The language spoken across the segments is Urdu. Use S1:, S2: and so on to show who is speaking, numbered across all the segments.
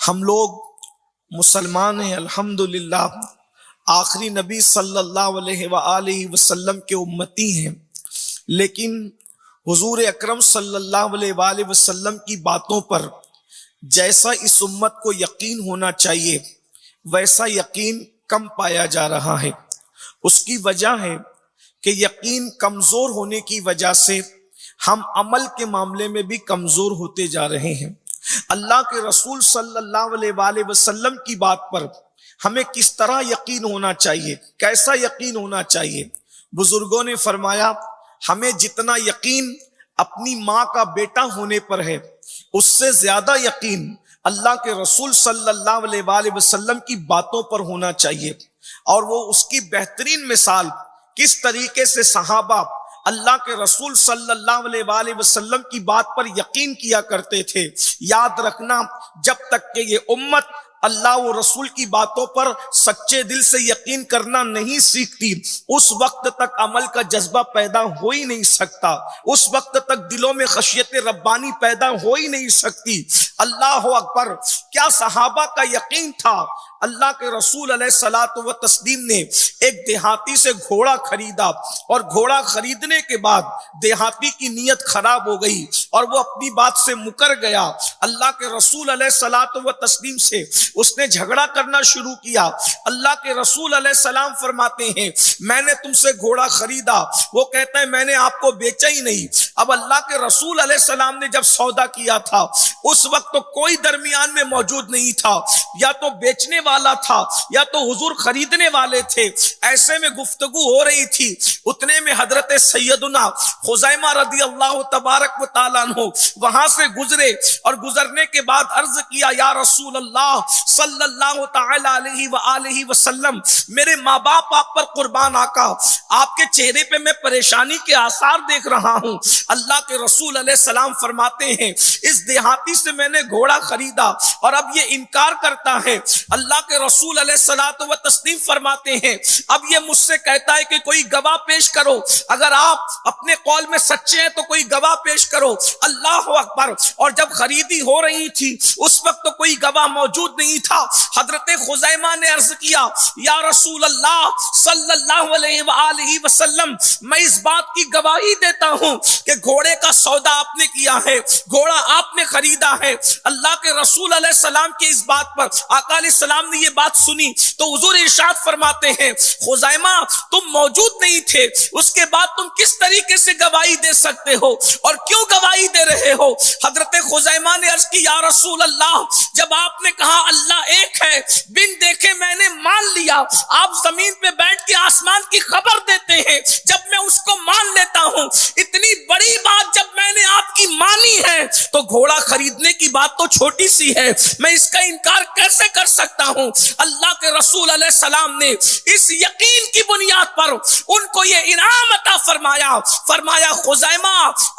S1: ہم لوگ مسلمان ہیں الحمدللہ، آخری نبی صلی اللہ علیہ وآلہ وسلم کے امتی ہیں، لیکن حضور اکرم صلی اللہ علیہ وآلہ وسلم کی باتوں پر جیسا اس امت کو یقین ہونا چاہیے ویسا یقین کم پایا جا رہا ہے۔ اس کی وجہ ہے کہ یقین کمزور ہونے کی وجہ سے ہم عمل کے معاملے میں بھی کمزور ہوتے جا رہے ہیں۔ اللہ کے رسول صلی اللہ علیہ وآلہ وسلم کی بات پر ہمیں کس طرح یقین ہونا چاہیے، کیسا یقین ہونا چاہیے؟ بزرگوں نے فرمایا ہمیں جتنا یقین اپنی ماں کا بیٹا ہونے پر ہے، اس سے زیادہ یقین اللہ کے رسول صلی اللہ علیہ وآلہ وسلم کی باتوں پر ہونا چاہیے۔ اور وہ اس کی بہترین مثال کس طریقے سے صحابہ اللہ کے رسول صلی اللہ علیہ وآلہ وسلم کی بات پر یقین کیا کرتے تھے۔ یاد رکھنا، جب تک کہ یہ امت اللہ و رسول کی باتوں پر سچے دل سے یقین کرنا نہیں سیکھتی، اس وقت تک عمل کا جذبہ پیدا ہو ہی نہیں سکتا، اس وقت تک دلوں میں خشیت ربانی پیدا ہو ہی نہیں سکتی۔ اللہ اکبر! کیا صحابہ کا یقین تھا! اللہ کے رسول علیہ الصلوۃ والتسلیم نے ایک دیہاتی سے گھوڑا خریدا، اور گھوڑا خریدنے کے بعد دیہاتی کی نیت خراب ہو گئی اور وہ اپنی بات سے مکر گیا۔ اللہ کے رسول علیہ الصلوۃ والتسلیم سے اس نے جھگڑا کرنا شروع کیا۔ اللہ کے رسول علیہ السلام فرماتے ہیں میں نے تم سے گھوڑا خریدا، وہ کہتا ہے میں نے آپ کو بیچا ہی نہیں۔ اب اللہ کے رسول علیہ السلام نے جب سودا کیا تھا، اس وقت تو کوئی درمیان میں موجود نہیں تھا، یا تو بیچنے والا تھا یا تو حضور خریدنے والے تھے۔ ایسے میں گفتگو ہو رہی تھی، اتنے میں حضرت سیدنا خزیمہ رضی اللہ تبارک و تعالیٰ عنہ وہاں سے گزرے، اور گزرنے کے بعد عرض کیا یا رسول اللہ صلی اللہ تعالی علیہ وآلہ وسلم، میرے ماں باپ آپ پر قربان آقا، آپ کے چہرے پہ میں پریشانی کے آثار دیکھ رہا ہوں۔ اللہ کے رسول علیہ السلام فرماتے ہیں اس دیہاتی سے میں نے گھوڑا خریدا اور اب یہ انکار کرتا ہے۔ اللہ کے رسول علیہ الصلوۃ والتسلیم فرماتے ہیں اب یہ مجھ سے کہتا ہے کہ کوئی گواہ پیش کرو، اگر آپ اپنے قول میں سچے ہیں تو کوئی گواہ پیش کرو۔ اللہ اکبر! اور جب خریدی ہو رہی تھی اس وقت تو کوئی گواہ موجود نہیں تھا۔ حضرت خزیمہ نے عرض کیا یا رسول اللہ صلی اللہ علیہ وآلہ وسلم، میں اس بات کی گواہی دیتا ہوں کہ گھوڑے کا سودا آپ نے کیا ہے، گھوڑا آپ نے خریدا ہے۔ اللہ کے رسول علیہ السلام کی اس بات پر آقا علیہ السلام نے یہ بات سنی تو حضور ارشاد فرماتے ہیں خزیمہ تم موجود نہیں تھے، اس کے بعد تم کس طریقے سے گواہی دے سکتے ہو اور کیوں گواہی دے رہے ہو؟ حضرت خزیمہ نے عرض کی یا رسول اللہ، جب آپ نے کہا اللہ ایک ہے، بن دیکھے میں نے مان لیا۔ آپ زمین پہ بیٹھ کے آسمان کی خبر دیتے ہیں، جب میں اس کو مان لیتا ہوں، اتنی بڑی بات جب میں نے آپ کی مانی ہے تو گھوڑا خریدنے کی بات تو چھوٹی سی ہے، میں اس کا انکار کیسے کر سکتا ہوں؟ اللہ کے رسول علیہ السلام نے اس یقین کی بنیاد پر ان کو یہ انعام عطا فرمایا، فرمایا خزیمہ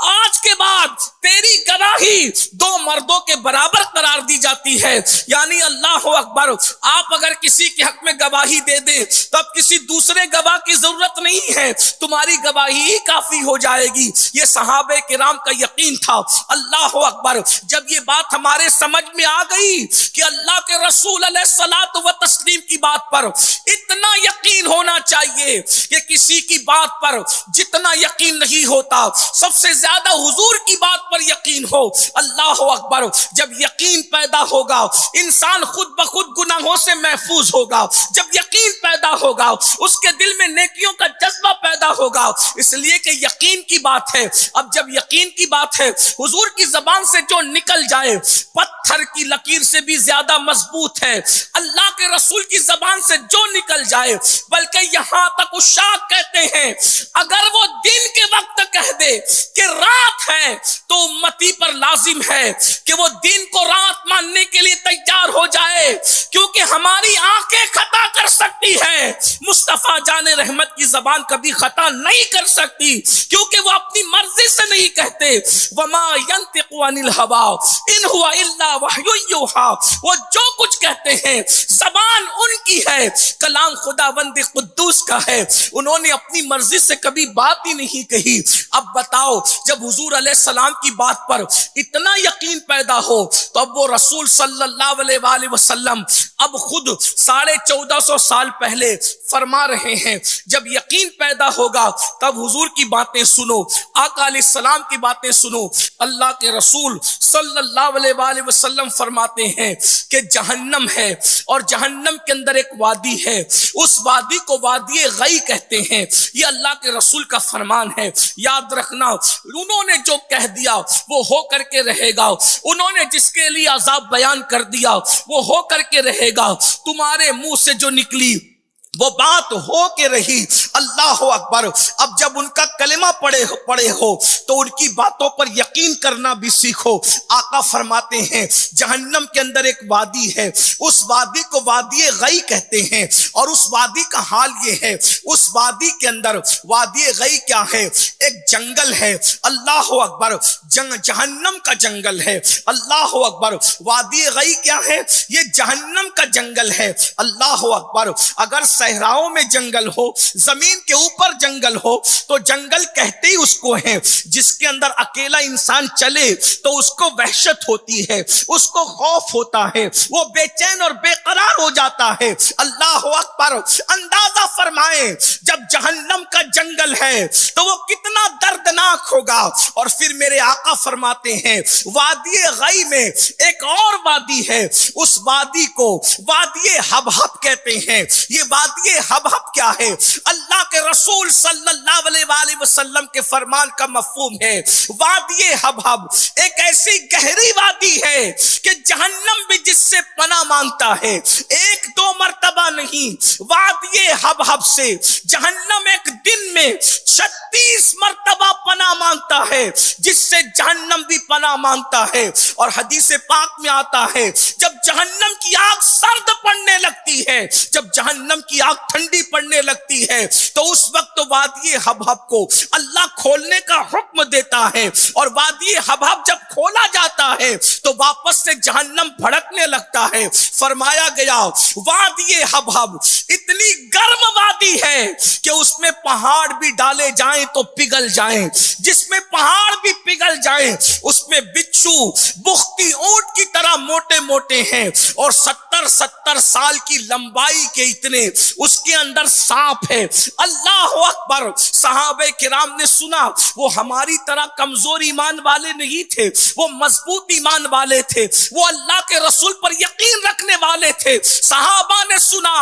S1: آج کے بعد تیری گواہی دو مردوں کے برابر قرار دی جاتی ہے۔ یعنی اللہ اکبر! آپ اگر کسی کے حق میں گواہی دے دیں تو اب کسی دوسرے گواہ کی ضرورت نہیں ہے، تمہاری گواہی ہی کافی ہو جائے گی۔ یہ صحابہ کرام کا یقین تھا۔ اللہ اکبر! جب یہ بات ہمارے سمجھ میں آ گئی کہ اللہ کے رسول علیہ الصلوۃ والتسلیم کی بات پر اتنا یقین ہونا چاہیے کہ کسی کی بات پر جتنا یقین نہیں ہوتا، سب سے زیادہ حضور کی بات پر یقین ہو۔ اللہ اکبر! جب یقین پیدا ہوگا انسان خود بخود گناہوں سے محفوظ ہوگا، جب یقین پیدا ہوگا اس کے دل میں نیکیوں کا جذبہ پیدا ہوگا، اس لیے کہ یقین کی بات ہے۔ اب جب یقین کی بات ہے، حضور کی زبان سے جو نکل جائے پتھر کی لکیر سے بھی زیادہ مضبوط ہے۔ اللہ کے رسول کی زبان سے جو نکل جائے، بلکہ یہاں تک عشاق کہتے ہیں اگر وہ دن کے وقت کہہ دے کہ رات ہے تو امتی پر لازم ہے کہ وہ دن کو رات ماننے کے لیے تیار ہو جائے، کیونکہ ہماری آنکھیں خطا کر سکتی ہے، مصطفیٰ جان رحمت کی زبان کبھی خطا نہیں کر سکتی، کیونکہ وہ اپنی مرضی سے نہیں کہتے۔ وما ينطق عن الهوى ان هو الا وحی یوحی، وہ جو کچھ کہتے ہیں زبان ان کی ہے، کلام خداوند قدوس کا ہے، انہوں نے اپنی مرضی سے کبھی بات ہی نہیں کہی۔ اب بتاؤ، جب حضور علیہ السلام کی بات پر اتنا یقین پیدا ہو تو اب وہ رسول صلی اللہ علیہ وآلہ وسلم اب خود 1450 سال پہلے فرما رہے ہیں، جب یقین پیدا ہوگا تب حضور کی باتیں سنو، آقا علیہ السلام کی باتیں سنو۔ اللہ کے رسول صلی اللہ علیہ وآلہ وسلم فرماتے ہیں کہ جہنم ہے اور جہنم کے اندر ایک وادی ہے، اس وادی کو وادی غی کہتے ہیں، یہ اللہ کے رسول کا فرمان ہے۔ یاد رکھنا، انہوں نے جو کہہ دیا وہ ہو کر کے رہے گا، انہوں نے جس کے لیے عذاب بیان کر دیا وہ ہو کر کے رہے گا، تمہارے منہ سے جو نکلی وہ بات ہو کے رہی۔ اللہ اکبر۔ اب جب ان کا کلمہ پڑھے ہو تو ان کی باتوں پر یقین کرنا بھی سیکھو۔ آقا فرماتے ہیں جہنم کے اندر ایک وادی ہے، اس وادی کو وادی غی کہتے ہیں، اور اس وادی کا حال یہ ہے، اس وادی کے اندر وادی غی کیا ہے؟ ایک جنگل ہے۔ اللہ اکبر۔ جہنم کا جنگل ہے۔ اللہ اکبر۔ وادی غی کیا ہے؟ یہ جہنم کا جنگل ہے۔ اللہ اکبر۔ اگر صحراؤں میں جنگل ہو، زمین کے اوپر جنگل ہو تو جنگل کہتے ہی اس کو ہے جس کے اندر اکیلا انسان چلے تو اس کو وحشت ہوتی ہے، اس کو خوف ہوتا ہے، وہ بے چین اور بے قرار ہو جاتا ہے۔ اللہ اکبر۔ اندازہ فرمائیں جب جہنم کا جنگل ہے تو وہ کتنا دردناک ہوگا۔ اور پھر میرے آقا فرماتے ہیں وادی غی میں ایک اور وادی ہے، اس وادی کو وادی حبحب کہتے ہیں۔ یہ وادی حبحب کیا ہے؟ اللہ کے رسول صلی اللہ علیہ وآلہ وسلم کے فرمان کا مفہوم ہے وادی حبحب ایک ایسی گہری وادی ہے کہ جہنم بھی جس سے پناہ مانگتا ہے، ایک دو مرتبہ نہیں، وادی حبحب سے جہنم ایک دن میں 36 مرتبہ پناہ مانگتا ہے، جس سے جہنم بھی پناہ مانگتا ہے۔ اور حدیث پاک میں آتا ہے جب جہنم کی آگ سرد پڑنے لگتی ہے، جب جہنم کی آگ ٹھنڈی پڑنے لگتی ہے تو اس وقت وادی حبحب کو اللہ کھولنے کا حکم دیتا ہے، اور وادی حبحب جب کھولا جاتا ہے تو واپس سے جہنم بھڑکنے لگتا ہے۔ فرمایا گیا وادی حبحب اتنی گرم وادی ہے کہ اس میں پہاڑ بھی ڈالے جائیں تو پگھل جائیں، جس میں پہاڑ بھی پگھل جائیں، اس میں بچھو بختی اونٹ کی طرح موٹے موٹے ہیں، اور 70 سال کی لمبائی کے اتنے اس کے اندر سانپ ہے۔ اللہ اکبر۔ صحابہ کرام نے سنا وہ ہماری طرح کمزور ایمان والے نہیں تھے، وہ مضبوط ایمان والے تھے، وہ اللہ کے رسول پر یقین رکھنے والے تھے۔ صحابہ نے سنا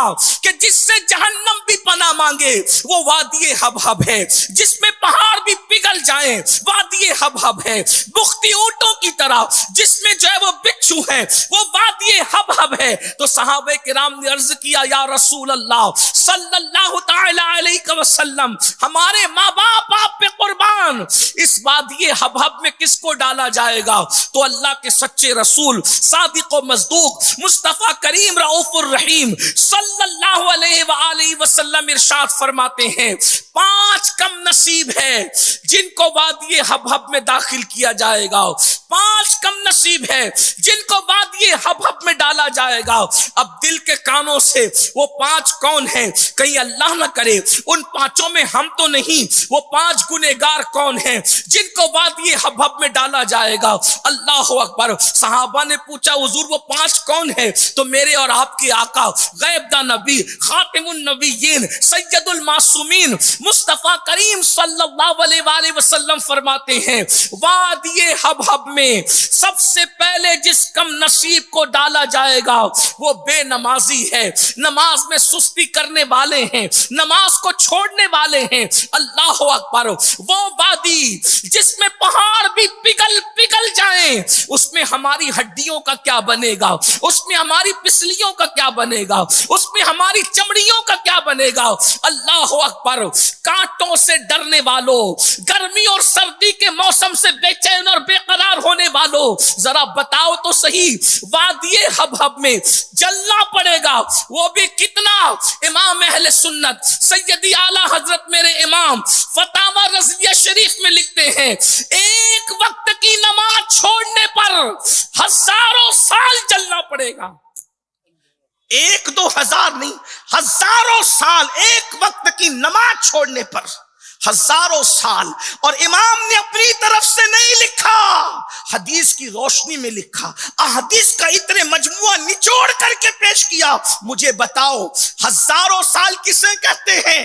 S1: کہ جس سے جہنم بھی پناہ مانگے وہ وادی حبحب ہے، جس میں پہاڑ بھی پگھل جائیں وادی حبحب ہے، بختی اونٹوں کی طرح جس میں جو ہے وہ بچھو ہے وہ وادی حبحب ہے۔ تو صحابہ کرام نے عرض کیا یا رسول اللہ صلی اللہ تعالی علیہ وسلم، ہمارے ماں باپ آپ پہ قربان، اس وادی حبحب میں کس کو ڈالا جائے گا؟ تو اللہ کے سچے رسول صادق و مصدوق مصطفیٰ کریم رؤوف الرحیم صلی اللہ علیہ وآلہ وسلم ارشاد فرماتے ہیں 5 کم نصیب ہے جن کو وادی حبحب میں داخل کیا جائے گا، 5 کم نصیب ہے جن کو وادی حبحب میں ڈالا جائے گا۔ اب دل کے کانوں سے وہ 5 کون ہیں؟ کہیں اللہ نہ کرے ان 5 میں ہم تو نہیں، وہ 5 گنہگار کون ہیں جن کو وادی حبحب میں ڈالا جائے گا؟ اللہ اکبر۔ صحابہ نے پوچھا حضور وہ 5 کون ہیں؟ تو میرے اور آپ کے آقا غیب دا نبی خاتم النبیین سید المعصومین مصطفیٰ کریم صلی اللہ علیہ وآلہ وسلم فرماتے ہیں وادی حبحب میں سب سے پہلے جس کم نصیب کو ڈالا جائے گا وہ بے نمازی ہے، نماز میں سستی کرنے والے ہیں، نماز کو چھوڑنے والے ہیں۔ اللہ اکبر۔ وہ وادی جس میں پہاڑ بھی پگھل جائیں، اس میں ہماری ہڈیوں کا کیا بنے گا، اس میں ہماری پسلیوں کا کیا بنے گا، اس میں ہماری چمڑیوں کا کیا بنے گا۔ اللہ اکبر۔ کانٹوں سے ڈرنے والوں، گرمی اور سردی کے موسم سے بے چین اور بے قرار ہونے
S2: ہونے والوں ذرا بتاؤ تو صحیح، وادی ہب میں جلنا پڑے گا، وہ بھی کتنا؟ امام اہل سنت سیدی اعلی حضرت میرے امام فتاوی رضویہ شریف میں لکھتے ہیں ایک وقت کی نماز چھوڑنے پر ہزاروں سال جلنا پڑے گا.
S1: ایک دو ہزار نہیں، ہزاروں سال ایک وقت کی نماز چھوڑنے پر، ہزاروں سال. اور امام نے اپنی طرف سے نہیں لکھا، حدیث کی روشنی میں لکھا، احادیث کا اتنے مجموعہ نچوڑ کر کے پیش کیا. مجھے بتاؤ ہزاروں سال کسے کہتے ہیں؟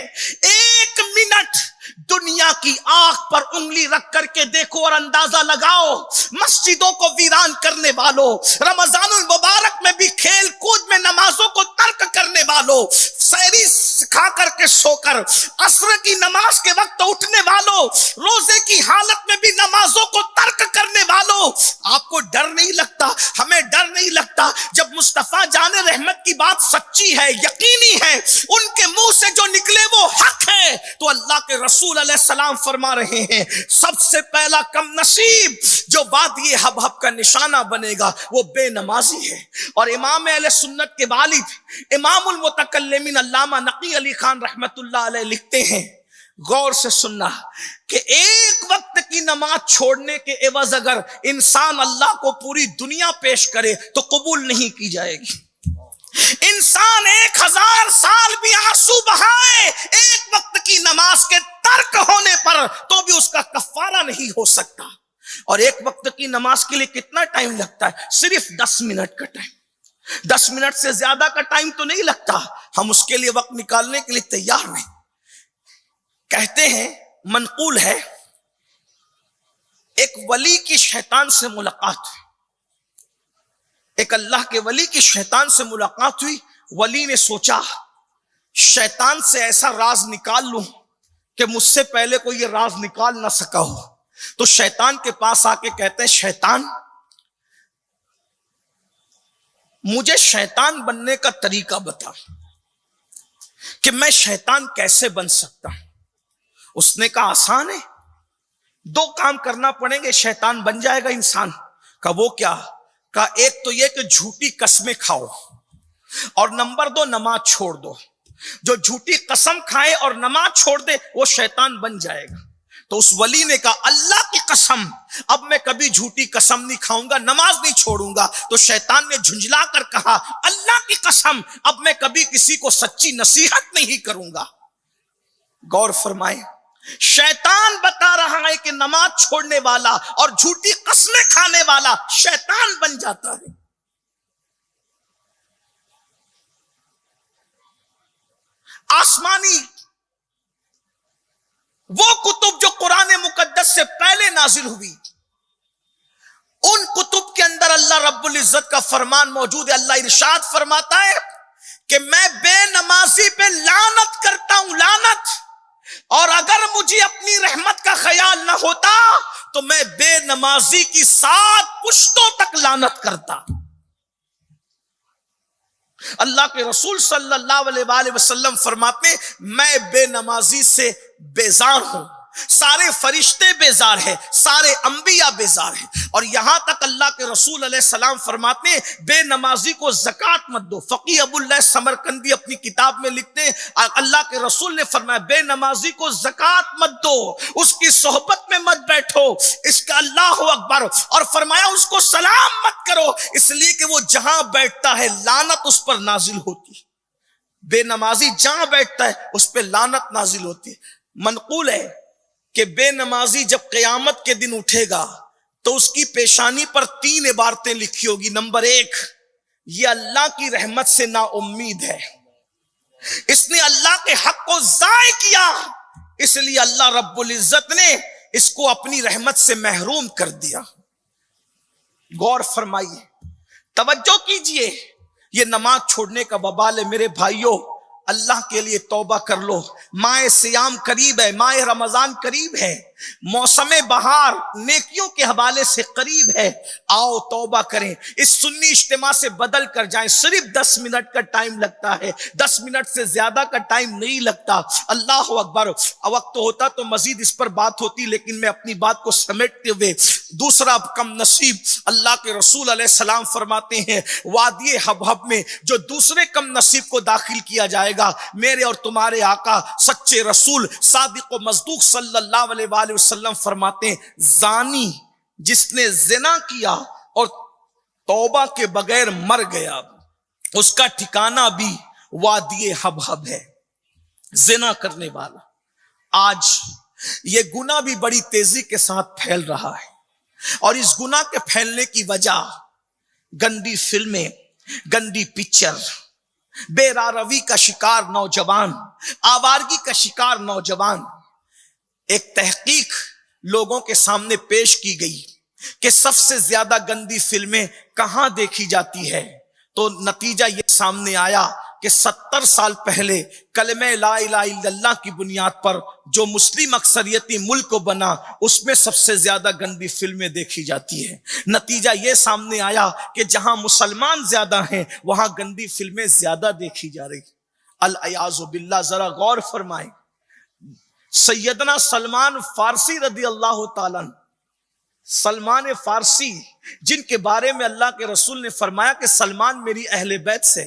S1: ایک منٹ دنیا کی آنکھ پر انگلی رکھ کر کے دیکھو اور اندازہ لگاؤ. مسجدوں کو ویران کرنے والوں، رمضان المبارک میں بھی کھیل کود میں نمازوں کو ترک کرنے والوں، سحری کھا کر کے سو کر عصر کی نماز کے وقت اٹھنے والوں، روزے کی حالت میں بھی نمازوں کو ترک کرنے والوں، آپ کو ڈر نہیں لگتا؟ ہمیں ڈر نہیں لگتا جب مصطفیٰ جان رحمت کی بات سچی ہے، یقینی ہے، ان کے منہ سے جو نکلے وہ حق ہے، تو اللہ کے رسول علیہ السلام فرما رہے ہیں سب سے پہلا کم نصیب جو وادی ہب کا نشانہ بنے گا وہ بے نمازی ہے. اور امام اہل سنت کے والد امام المتکلمین علامہ نقی علی خان رحمت اللہ علیہ لکھتے ہیں، غور سے سننا، کہ ایک وقت کی نماز چھوڑنے کے عوض اگر انسان اللہ کو پوری دنیا پیش کرے تو قبول نہیں کی جائے گی. انسان 1000 سال بھی آنسو بہائے ایک وقت کی نماز کے ترک ہونے پر تو بھی اس کا کفارہ نہیں ہو سکتا. اور ایک وقت کی نماز کے لیے کتنا ٹائم لگتا ہے؟ صرف 10 منٹ کا ٹائم. 10 منٹ سے زیادہ کا ٹائم تو نہیں لگتا. ہم اس کے لیے وقت نکالنے کے لیے تیار نہیں. کہتے ہیں، منقول ہے، ایک ولی کی شیطان سے ملاقات ہوئی، ایک اللہ کے ولی کی شیطان سے ملاقات ہوئی. ولی نے سوچا شیطان سے ایسا راز نکال لوں کہ مجھ سے پہلے کوئی یہ راز نکال نہ سکا ہو. تو شیطان کے پاس آ کے کہتے ہیں، شیطان مجھے شیطان بننے کا طریقہ بتا کہ میں شیطان کیسے بن سکتا ہوں. اس نے کہا آسان ہے، 2 کام کرنا پڑیں گے، شیطان بن جائے گا انسان. کہا وہ کیا؟ کہا ایک تو یہ کہ جھوٹی قسمیں کھاؤ، اور نمبر 2 نماز چھوڑ دو. جو جھوٹی قسم کھائے اور نماز چھوڑ دے وہ شیطان بن جائے گا. تو اس ولی نے کہا اللہ کی قسم اب میں کبھی جھوٹی قسم نہیں کھاؤں گا، نماز نہیں چھوڑوں گا. تو شیطان نے جھنجلا کر کہا اللہ کی قسم اب میں کبھی کسی کو سچی نصیحت نہیں کروں گا. غور فرمائیں، شیطان بتا رہا ہے کہ نماز چھوڑنے والا اور جھوٹی قسمیں کھانے والا شیطان بن جاتا ہے. آسمانی وہ کتب جو قرآن مقدس سے پہلے نازل ہوئی، ان کتب کے اندر اللہ رب العزت کا فرمان موجود ہے. اللہ ارشاد فرماتا ہے کہ میں بے نمازی پہ لعنت کرتا ہوں، لعنت. اور اگر مجھے اپنی رحمت کا خیال نہ ہوتا تو میں بے نمازی کی 7 پشتوں تک لعنت کرتا. اللہ کے رسول صلی اللہ علیہ وآلہ وسلم فرماتے ہیں میں بے نمازی سے بیزار ہوں. سارے فرشتے بیزار ہیں، سارے انبیاء بیزار ہیں. اور یہاں تک اللہ کے رسول علیہ السلام فرماتے ہیں بے نمازی کو زکوٰۃ مت دو. فقیہ ابو اللہ سمرقندی اپنی کتاب میں لکھتے ہیں اللہ کے رسول نے فرمایا بے نمازی کو زکوٰۃ مت دو، اس کی صحبت میں مت بیٹھو، اس کا اللہ اکبر، اور فرمایا اس کو سلام مت کرو، اس لیے کہ وہ جہاں بیٹھتا ہے لعنت اس پر نازل ہوتی. بے نمازی جہاں بیٹھتا ہے اس پہ لعنت نازل ہوتی. منقول ہے کہ بے نمازی جب قیامت کے دن اٹھے گا تو اس کی پیشانی پر 3 عبارتیں لکھی ہوگی. نمبر 1، یہ اللہ کی رحمت سے نا امید ہے، اس نے اللہ کے حق کو ضائع کیا، اس لیے اللہ رب العزت نے اس کو اپنی رحمت سے محروم کر دیا. غور فرمائیے، توجہ کیجئے، یہ نماز چھوڑنے کا وبال ہے. میرے بھائیوں اللہ کے لیے توبہ کر لو. ماہ سیام قریب ہے، ماہ رمضان قریب ہے. موسم بہار نیکیوں کے حوالے سے قریب ہے، آؤ توبہ کریں، اس سنی اجتماع سے بدل کر جائیں۔ صرف 10 منٹ کا ٹائم لگتا ہے، 10 منٹ سے زیادہ کا ٹائم نہیں لگتا۔ اللہ اکبر۔ وقت ہوتا تو مزید اس پر بات ہوتی، لیکن میں اپنی بات کو سمیٹتے ہوئے دوسرا کم نصیب، اللہ کے رسول علیہ السلام فرماتے ہیں وادی حبہب میں جو دوسرے کم نصیب کو داخل کیا جائے گا، میرے اور تمہارے آقا سچے رسول صادق و مصدوق صلی اللہ علیہ وآلہ وسلم فرماتے ہیں زانی جس نے زنا کیا اور توبہ کے بغیر مر گیا، اس کا ٹھکانہ بھی وادی حبہب ہے۔ زنا کرنے والا، آج یہ گناہ بھی بڑی تیزی کے ساتھ پھیل رہا ہے، اور اس گناہ کے پھیلنے کی وجہ گندی فلمیں، گندی پکچر، بے راروی کا شکار نوجوان، آوارگی کا شکار نوجوان۔ ایک تحقیق لوگوں کے سامنے پیش کی گئی کہ سب سے زیادہ گندی فلمیں کہاں دیکھی جاتی ہے، تو نتیجہ یہ سامنے آیا کہ 70 سال پہلے کلمہ لا الہ الا اللہ کی بنیاد پر جو مسلم اکثریتی ملک کو بنا، اس میں سب سے زیادہ گندی فلمیں دیکھی جاتی ہیں۔ نتیجہ یہ سامنے آیا کہ جہاں مسلمان زیادہ ہیں وہاں گندی فلمیں زیادہ دیکھی جا رہی۔ العیاذ باللہ۔ ذرا غور فرمائیں، سیدنا سلمان فارسی رضی اللہ تعالیٰ عنہ، سلمان فارسی جن کے بارے میں اللہ کے رسول نے فرمایا کہ سلمان میری اہل بیت سے